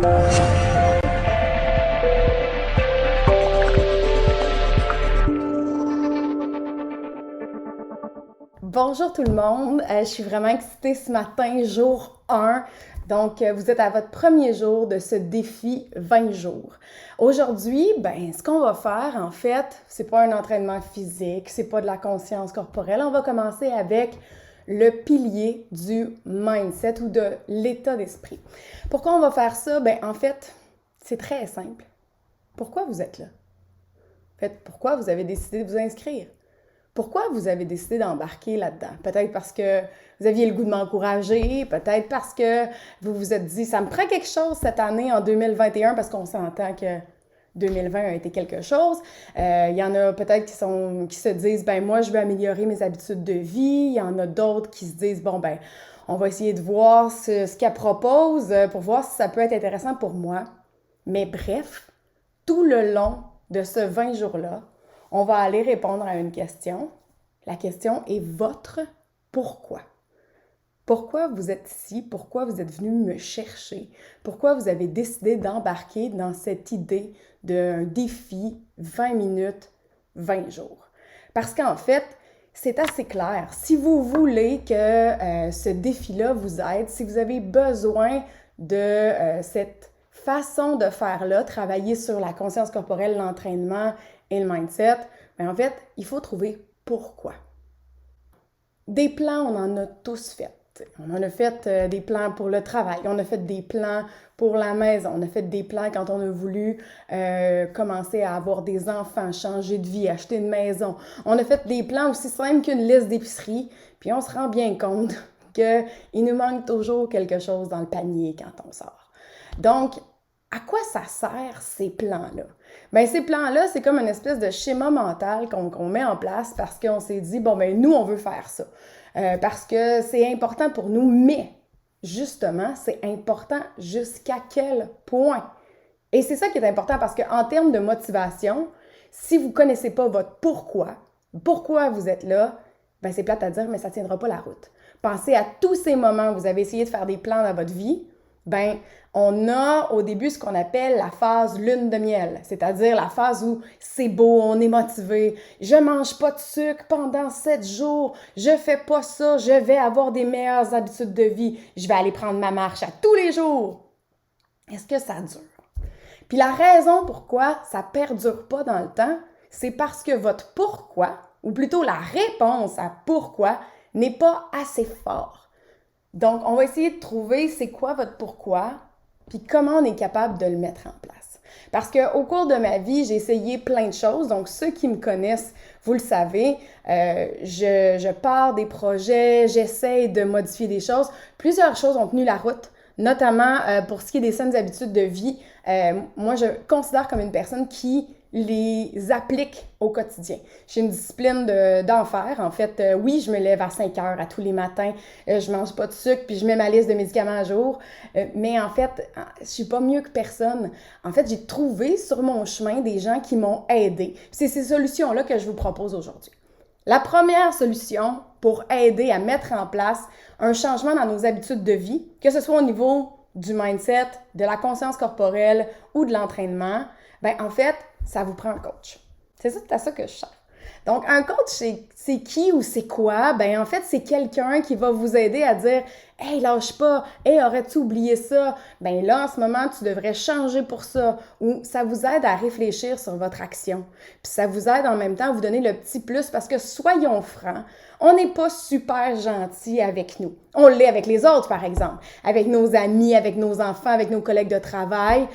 Bonjour tout le monde, je suis vraiment excitée ce matin, jour 1. Donc, vous êtes à votre premier jour de ce défi 20 jours. Aujourd'hui, ce qu'on va faire, en fait, c'est pas un entraînement physique, c'est pas de la conscience corporelle. On va commencer avec le pilier du mindset ou de l'état d'esprit. Pourquoi on va faire ça? En fait, c'est très simple. Pourquoi vous êtes là? En fait, pourquoi vous avez décidé de vous inscrire? Pourquoi vous avez décidé d'embarquer là-dedans? Peut-être parce que vous aviez le goût de m'encourager, peut-être parce que vous vous êtes dit « ça me prend quelque chose cette année en 2021 » parce qu'on s'entend que 2020 a été quelque chose. Il y en a peut-être qui se disent « moi, je veux améliorer mes habitudes de vie ». Il y en a d'autres qui se disent « on va essayer de voir ce qu'elle propose pour voir si ça peut être intéressant pour moi ». Mais bref, tout le long de ce 20 jours-là, on va aller répondre à une question. La question est votre pourquoi. Pourquoi vous êtes ici? Pourquoi vous êtes venu me chercher? Pourquoi vous avez décidé d'embarquer dans cette idée d'un défi 20 minutes, 20 jours? Parce qu'en fait, c'est assez clair. Si vous voulez que ce défi-là vous aide, si vous avez besoin de cette façon de faire-là, travailler sur la conscience corporelle, l'entraînement et le mindset, en fait, il faut trouver pourquoi. Des plans, on en a tous fait. On en a fait des plans pour le travail, on a fait des plans pour la maison, on a fait des plans quand on a voulu commencer à avoir des enfants, changer de vie, acheter une maison. On a fait des plans aussi simples qu'une liste d'épicerie, puis on se rend bien compte qu'il nous manque toujours quelque chose dans le panier quand on sort. Donc, à quoi ça sert ces plans-là? Ces plans-là, c'est comme une espèce de schéma mental qu'on met en place parce qu'on s'est dit, nous, on veut faire ça. Parce que c'est important pour nous, mais justement, c'est important jusqu'à quel point? Et c'est ça qui est important parce qu'en termes de motivation, si vous ne connaissez pas votre pourquoi vous êtes là, c'est plate à dire, mais ça ne tiendra pas la route. Pensez à tous ces moments où vous avez essayé de faire des plans dans votre vie. On a au début ce qu'on appelle la phase lune de miel, c'est-à-dire la phase où c'est beau, on est motivé, je mange pas de sucre pendant 7 jours, je fais pas ça, je vais avoir des meilleures habitudes de vie, je vais aller prendre ma marche à tous les jours. Est-ce que ça dure? Puis la raison pourquoi ça perdure pas dans le temps, c'est parce que votre pourquoi, ou plutôt la réponse à pourquoi, n'est pas assez fort. Donc, on va essayer de trouver c'est quoi votre pourquoi, puis comment on est capable de le mettre en place. Parce qu'au cours de ma vie, j'ai essayé plein de choses. Donc, ceux qui me connaissent, vous le savez, je pars des projets, j'essaie de modifier des choses. Plusieurs choses ont tenu la route, notamment pour ce qui est des saines habitudes de vie. Moi, je considère comme une personne qui les applique au quotidien. J'ai une discipline d'enfer. En fait, oui, je me lève à 5 heures à tous les matins, je mange pas de sucre, puis je mets ma liste de médicaments à jour. Mais en fait, je suis pas mieux que personne. En fait, j'ai trouvé sur mon chemin des gens qui m'ont aidé. C'est ces solutions-là que je vous propose aujourd'hui. La première solution pour aider à mettre en place un changement dans nos habitudes de vie, que ce soit au niveau du mindset, de la conscience corporelle ou de l'entraînement, en fait, ça vous prend un coach. C'est ça, c'est à ça que je cherche. Donc, un coach, c'est qui ou c'est quoi? En fait, c'est quelqu'un qui va vous aider à dire « Hey, lâche pas! Hey, aurais-tu oublié ça? Là, en ce moment, tu devrais changer pour ça. » Ou ça vous aide à réfléchir sur votre action. Puis ça vous aide en même temps à vous donner le petit plus parce que, soyons francs, on n'est pas super gentil avec nous. On l'est avec les autres, par exemple, avec nos amis, avec nos enfants, avec nos collègues de travail,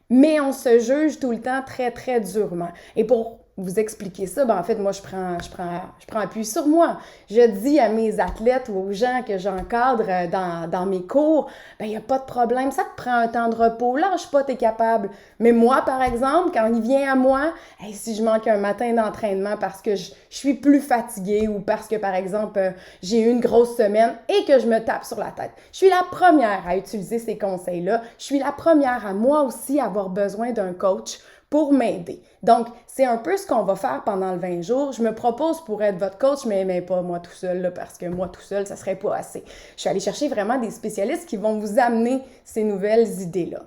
mais on se juge tout le temps très, très durement. Et pour vous expliquer ça, en fait, moi, je prends appui sur moi. Je dis à mes athlètes ou aux gens que j'encadre dans mes cours, il n'y a pas de problème, ça te prend un temps de repos, lâche pas, t'es capable. Mais moi, par exemple, quand il vient à moi, si je manque un matin d'entraînement parce que je suis plus fatiguée ou parce que, par exemple, j'ai eu une grosse semaine et que je me tape sur la tête, je suis la première à utiliser ces conseils-là. Je suis la première à moi aussi avoir besoin d'un coach pour m'aider. Donc, c'est un peu ce qu'on va faire pendant le 20 jours. Je me propose pour être votre coach, mais pas moi tout seul, là, parce que moi tout seul, ça serait pas assez. Je suis allée chercher vraiment des spécialistes qui vont vous amener ces nouvelles idées-là.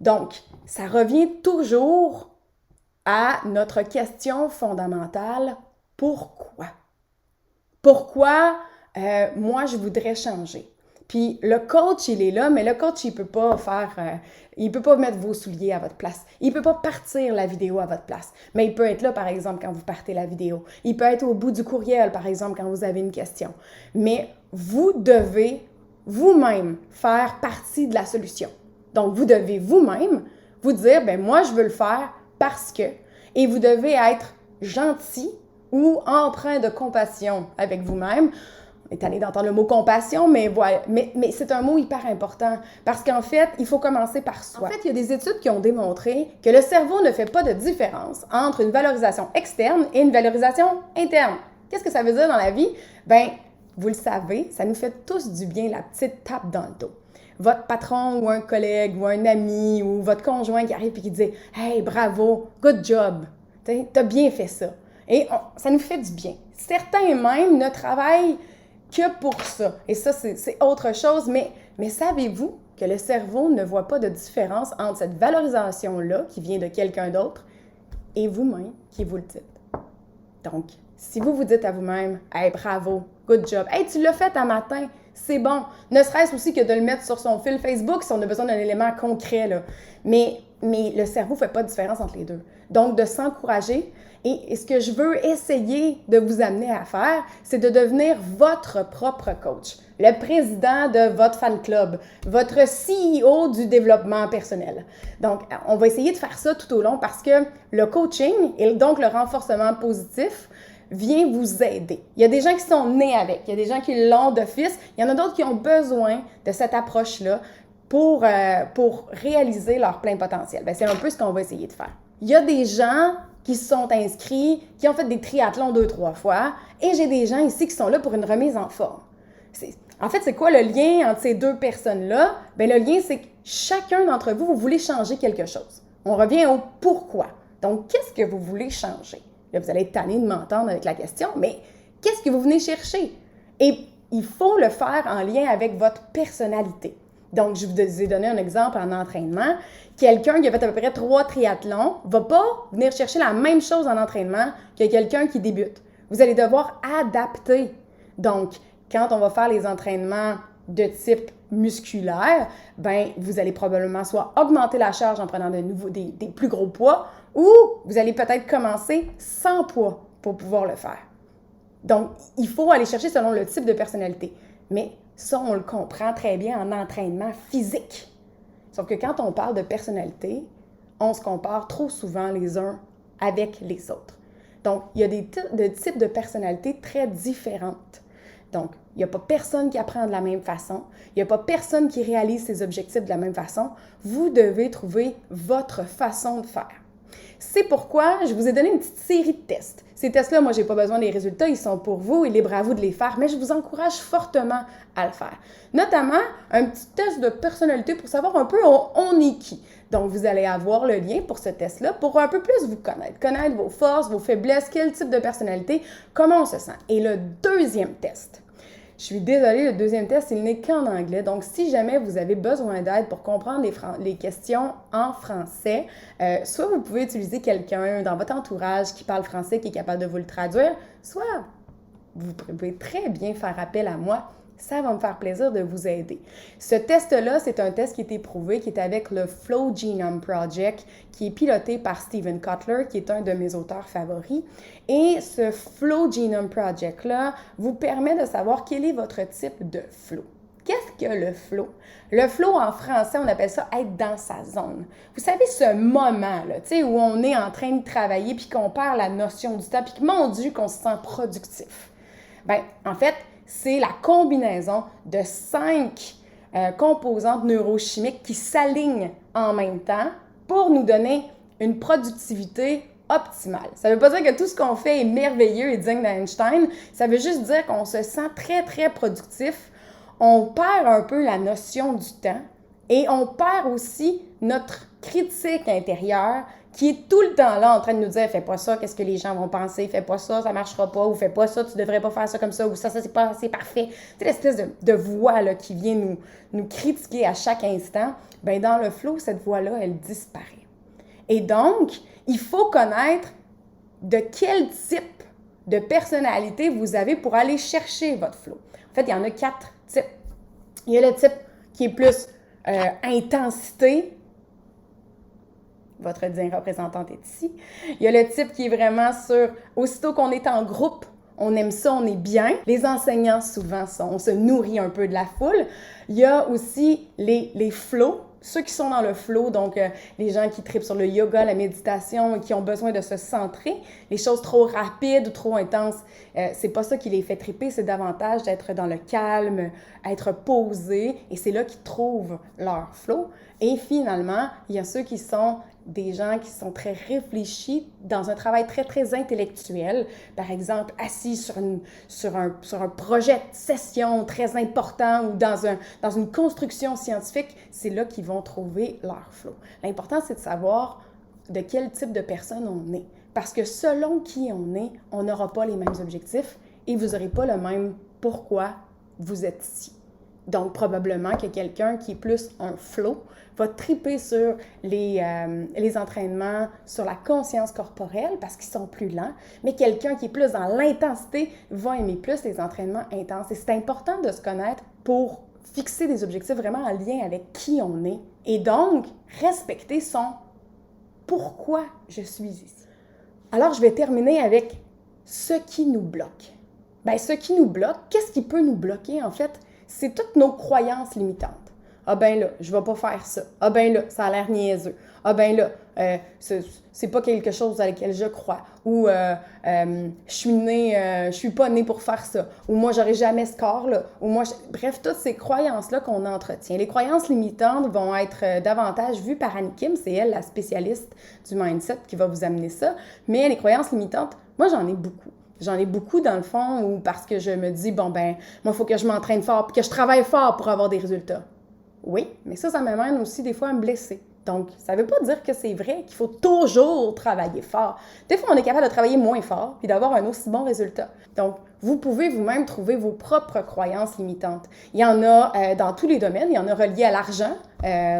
Donc, ça revient toujours à notre question fondamentale, pourquoi? Pourquoi moi, je voudrais changer? Puis le coach, il est là, mais le coach, il peut pas il peut pas mettre vos souliers à votre place. Il peut pas partir la vidéo à votre place. Mais il peut être là, par exemple, quand vous partez la vidéo. Il peut être au bout du courriel, par exemple, quand vous avez une question. Mais vous devez vous-même faire partie de la solution. Donc, vous devez vous-même vous dire, ben moi, je veux le faire parce que. Et vous devez être gentil ou empreint de compassion avec vous-même. On est allé d'entendre le mot compassion, mais voilà. Mais c'est un mot hyper important parce qu'en fait, il faut commencer par soi. En fait, il y a des études qui ont démontré que le cerveau ne fait pas de différence entre une valorisation externe et une valorisation interne. Qu'est-ce que ça veut dire dans la vie? Ben, vous le savez, ça nous fait tous du bien la petite tape dans le dos. Votre patron ou un collègue ou un ami ou votre conjoint qui arrive et qui dit « Hey, bravo, good job, t'as bien fait ça. » Et ça nous fait du bien. Certains même ne travaillent que pour ça. Et ça, c'est autre chose. Mais savez-vous que le cerveau ne voit pas de différence entre cette valorisation-là qui vient de quelqu'un d'autre et vous-même qui vous le dites? Donc, si vous vous dites à vous-même « Hey, bravo, good job. Hey, tu l'as fait un matin. C'est bon. » Ne serait-ce aussi que de le mettre sur son fil Facebook si on a besoin d'un élément concret, là. Mais le cerveau ne fait pas de différence entre les deux. Donc, de s'encourager. Et ce que je veux essayer de vous amener à faire, c'est de devenir votre propre coach, le président de votre fan club, votre CEO du développement personnel. Donc, on va essayer de faire ça tout au long parce que le coaching et donc le renforcement positif vient vous aider. Il y a des gens qui sont nés avec, il y a des gens qui l'ont d'office, il y en a d'autres qui ont besoin de cette approche-là pour réaliser leur plein potentiel. Bien, c'est un peu ce qu'on va essayer de faire. Il y a des gens qui se sont inscrits, qui ont fait des triathlons 2-3 fois, et j'ai des gens ici qui sont là pour une remise en forme. En fait, c'est quoi le lien entre ces deux personnes-là? Bien, le lien, c'est que chacun d'entre vous, vous voulez changer quelque chose. On revient au pourquoi. Donc, qu'est-ce que vous voulez changer? Là, vous allez être tanné de m'entendre avec la question, mais qu'est-ce que vous venez chercher? Et il faut le faire en lien avec votre personnalité. Donc, je vous ai donné un exemple en entraînement. Quelqu'un qui a fait à peu près 3 triathlons ne va pas venir chercher la même chose en entraînement que quelqu'un qui débute. Vous allez devoir adapter. Donc, quand on va faire les entraînements de type musculaire, ben vous allez probablement soit augmenter la charge en prenant des plus gros poids ou vous allez peut-être commencer sans poids pour pouvoir le faire. Donc, il faut aller chercher selon le type de personnalité. Mais ça, on le comprend très bien en entraînement physique. Sauf que quand on parle de personnalité, on se compare trop souvent les uns avec les autres. Donc, il y a des types de personnalités très différentes. Donc, il n'y a pas personne qui apprend de la même façon. Il n'y a pas personne qui réalise ses objectifs de la même façon. Vous devez trouver votre façon de faire. C'est pourquoi je vous ai donné une petite série de tests. Ces tests-là, moi, je n'ai pas besoin des résultats, ils sont pour vous et libre à vous de les faire, mais je vous encourage fortement à le faire. Notamment, un petit test de personnalité pour savoir un peu on est qui. Donc, vous allez avoir le lien pour ce test-là pour un peu plus vous connaître vos forces, vos faiblesses, quel type de personnalité, comment on se sent. Et le deuxième test, je suis désolée, le deuxième test, il n'est qu'en anglais. Donc, si jamais vous avez besoin d'aide pour comprendre les questions en français, soit vous pouvez utiliser quelqu'un dans votre entourage qui parle français, qui est capable de vous le traduire, soit vous pouvez très bien faire appel à moi. Ça va me faire plaisir de vous aider. Ce test-là, c'est un test qui est éprouvé, qui est avec le Flow Genome Project, qui est piloté par Steven Kotler, qui est un de mes auteurs favoris. Et ce Flow Genome Project-là vous permet de savoir quel est votre type de flow. Qu'est-ce que le flow? Le flow, en français, on appelle ça être dans sa zone. Vous savez, ce moment-là, tu sais, où on est en train de travailler puis qu'on perd la notion du temps puis que, mon Dieu, qu'on se sent productif. Bien, en fait, c'est la combinaison de 5 composantes neurochimiques qui s'alignent en même temps pour nous donner une productivité optimale. Ça ne veut pas dire que tout ce qu'on fait est merveilleux et digne d'Einstein. Ça veut juste dire qu'on se sent très, très productif. On perd un peu la notion du temps Et on perd aussi notre critique intérieure qui est tout le temps là en train de nous dire « Fais pas ça, qu'est-ce que les gens vont penser? Fais pas ça, ça marchera pas. » Ou « Fais pas ça, tu devrais pas faire ça comme ça. » Ou « Ça, c'est pas, c'est parfait. » C'est l'espèce de voix là, qui vient nous critiquer à chaque instant. Bien, dans le flow, cette voix-là, elle disparaît. Et donc, il faut connaître de quel type de personnalité vous avez pour aller chercher votre flow. En fait, il y en a 4 types. Il y a le type qui est plus intensité. Votre digne représentante est ici. Il y a le type qui est vraiment sur, aussitôt qu'on est en groupe, on aime ça, on est bien. Les enseignants, souvent, on se nourrit un peu de la foule. Il y a aussi les flows, ceux qui sont dans le flow, donc les gens qui trippent sur le yoga, la méditation et qui ont besoin de se centrer. Les choses trop rapides ou trop intenses, c'est pas ça qui les fait tripper, c'est davantage d'être dans le calme, être posé, et c'est là qu'ils trouvent leur flow. Et finalement, il y a ceux qui sont des gens qui sont très réfléchis dans un travail très, très intellectuel. Par exemple, assis sur un projet de session très important ou dans une construction scientifique, c'est là qu'ils vont trouver leur flow. L'important, c'est de savoir de quel type de personne on est. Parce que selon qui on est, on n'aura pas les mêmes objectifs et vous n'aurez pas le même pourquoi vous êtes ici. Donc, probablement que quelqu'un qui est plus un flow va triper sur les entraînements, sur la conscience corporelle parce qu'ils sont plus lents, mais quelqu'un qui est plus dans l'intensité va aimer plus les entraînements intenses. Et c'est important de se connaître pour fixer des objectifs vraiment en lien avec qui on est et donc respecter son « pourquoi je suis ici ». Alors, je vais terminer avec ce qui nous bloque. Bien, ce qui nous bloque, qu'est-ce qui peut nous bloquer en fait? C'est toutes nos croyances limitantes. Ah ben là, je vais pas faire ça. Ah ben là, ça a l'air niaiseux. Ah ben là, c'est pas quelque chose à laquelle je crois. Ou je suis pas née pour faire ça. Ou moi, j'aurai jamais ce corps-là. Ou moi, bref, toutes ces croyances-là qu'on entretient. Les croyances limitantes vont être davantage vues par Annie Kim. C'est elle, la spécialiste du mindset, qui va vous amener ça. Mais les croyances limitantes, moi, j'en ai beaucoup. J'en ai beaucoup dans le fond ou parce que je me dis, bon ben, moi, il faut que je m'entraîne fort puis que je travaille fort pour avoir des résultats. Oui, mais ça m'amène aussi des fois à me blesser. Donc, ça ne veut pas dire que c'est vrai qu'il faut toujours travailler fort. Des fois, on est capable de travailler moins fort puis d'avoir un aussi bon résultat. Donc, vous pouvez vous-même trouver vos propres croyances limitantes. Il y en a dans tous les domaines. Il y en a reliés à l'argent,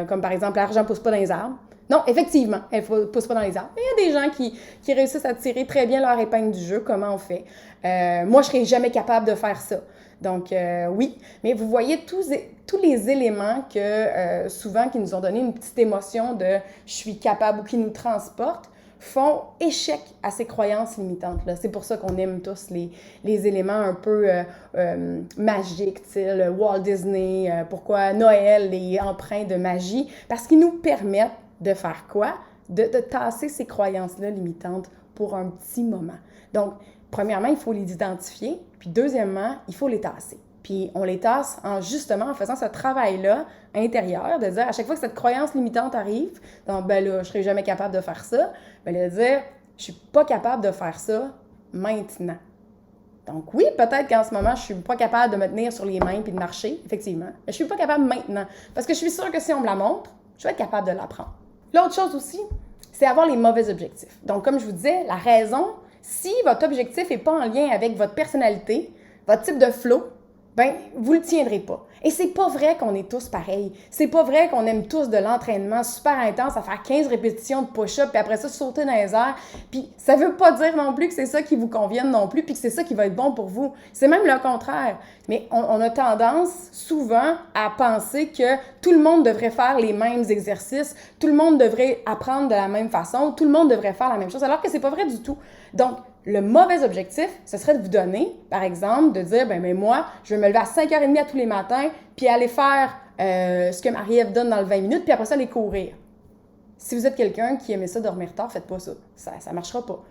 comme par exemple, l'argent ne pousse pas dans les arbres. Non, effectivement, elle ne pousse pas dans les arbres. Mais il y a des gens qui réussissent à tirer très bien leur épingle du jeu. Comment on fait? Moi, je ne serais jamais capable de faire ça. Donc, oui. Mais vous voyez tous les éléments que souvent qui nous ont donné une petite émotion de « je suis capable » ou qui nous transportent font échec à ces croyances limitantes-là. C'est pour ça qu'on aime tous les éléments un peu magiques, style Walt Disney, pourquoi Noël est empreint de magie, parce qu'ils nous permettent de faire quoi? De tasser ces croyances-là limitantes pour un petit moment. Donc, premièrement, il faut les identifier, puis deuxièmement, il faut les tasser. Puis on les tasse justement en faisant ce travail-là intérieur, de dire à chaque fois que cette croyance limitante arrive, donc ben là, je ne serai jamais capable de faire ça, ben de dire, je ne suis pas capable de faire ça maintenant. Donc oui, peut-être qu'en ce moment, je ne suis pas capable de me tenir sur les mains puis de marcher, effectivement, mais je ne suis pas capable maintenant, parce que je suis sûre que si on me la montre, je vais être capable de l'apprendre. L'autre chose aussi, c'est avoir les mauvais objectifs. Donc, comme je vous disais, la raison, si votre objectif n'est pas en lien avec votre personnalité, votre type de flow, ben vous ne le tiendrez pas. Et c'est pas vrai qu'on est tous pareils. C'est pas vrai qu'on aime tous de l'entraînement super intense à faire 15 répétitions de push-up puis après ça sauter dans les airs. Puis ça veut pas dire non plus que c'est ça qui vous convienne non plus puis que c'est ça qui va être bon pour vous. C'est même le contraire. Mais on a tendance souvent à penser que tout le monde devrait faire les mêmes exercices, tout le monde devrait apprendre de la même façon, tout le monde devrait faire la même chose, alors que c'est pas vrai du tout. Donc, le mauvais objectif, ce serait de vous donner, par exemple, de dire, ben moi, je vais me lever à 5h30 à tous les matins, puis aller faire ce que Marie-Ève donne dans le 20 minutes, puis après ça, aller courir. Si vous êtes quelqu'un qui aimait ça dormir tard, faites pas ça. Ça marchera pas.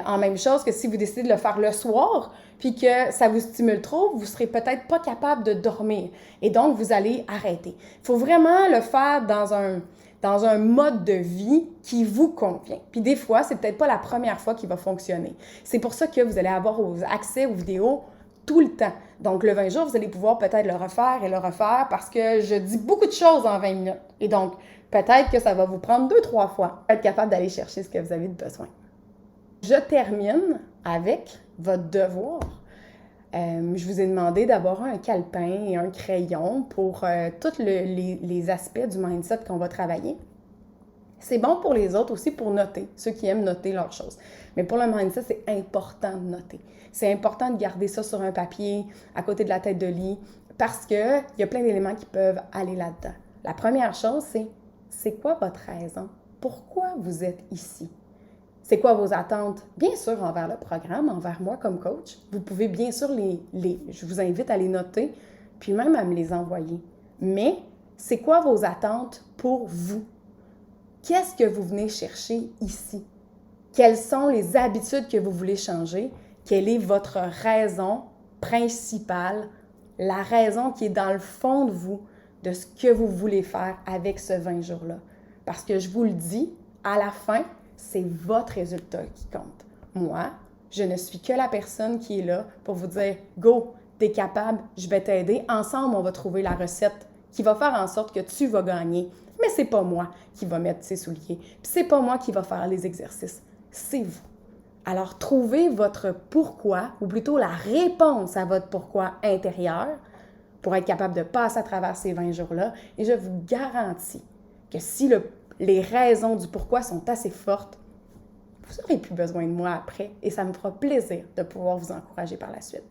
En même chose que si vous décidez de le faire le soir, puis que ça vous stimule trop, vous serez peut-être pas capable de dormir. Et donc, vous allez arrêter. Il faut vraiment le faire dans un mode de vie qui vous convient. Puis des fois, c'est peut-être pas la première fois qu'il va fonctionner. C'est pour ça que vous allez avoir accès aux vidéos tout le temps. Donc, le 20 jours, vous allez pouvoir peut-être le refaire et le refaire parce que je dis beaucoup de choses en 20 minutes. Et donc, peut-être que ça va vous prendre 2-3 fois pour être capable d'aller chercher ce que vous avez de besoin. Je termine avec votre devoir. Je vous ai demandé d'avoir un calepin et un crayon pour tous les aspects du mindset qu'on va travailler. C'est bon pour les autres aussi pour noter, ceux qui aiment noter leurs choses. Mais pour le mindset, c'est important de noter. C'est important de garder ça sur un papier, à côté de la tête de lit, parce qu'il y a plein d'éléments qui peuvent aller là-dedans. La première chose, c'est quoi votre raison? Pourquoi vous êtes ici? C'est quoi vos attentes? Bien sûr, envers le programme, envers moi comme coach. Vous pouvez bien sûr je vous invite à les noter, puis même à me les envoyer. Mais c'est quoi vos attentes pour vous? Qu'est-ce que vous venez chercher ici? Quelles sont les habitudes que vous voulez changer? Quelle est votre raison principale? La raison qui est dans le fond de vous, de ce que vous voulez faire avec ce 20 jours-là. Parce que je vous le dis, à la fin, c'est votre résultat qui compte. Moi, je ne suis que la personne qui est là pour vous dire « Go, t'es capable, je vais t'aider. Ensemble, on va trouver la recette qui va faire en sorte que tu vas gagner. » Mais c'est pas moi qui va mettre ses souliers. Puis c'est pas moi qui va faire les exercices. C'est vous. Alors, trouvez votre pourquoi, ou plutôt la réponse à votre pourquoi intérieur pour être capable de passer à travers ces 20 jours-là. Et je vous garantis que si les raisons du pourquoi sont assez fortes, vous n'aurez plus besoin de moi après et ça me fera plaisir de pouvoir vous encourager par la suite.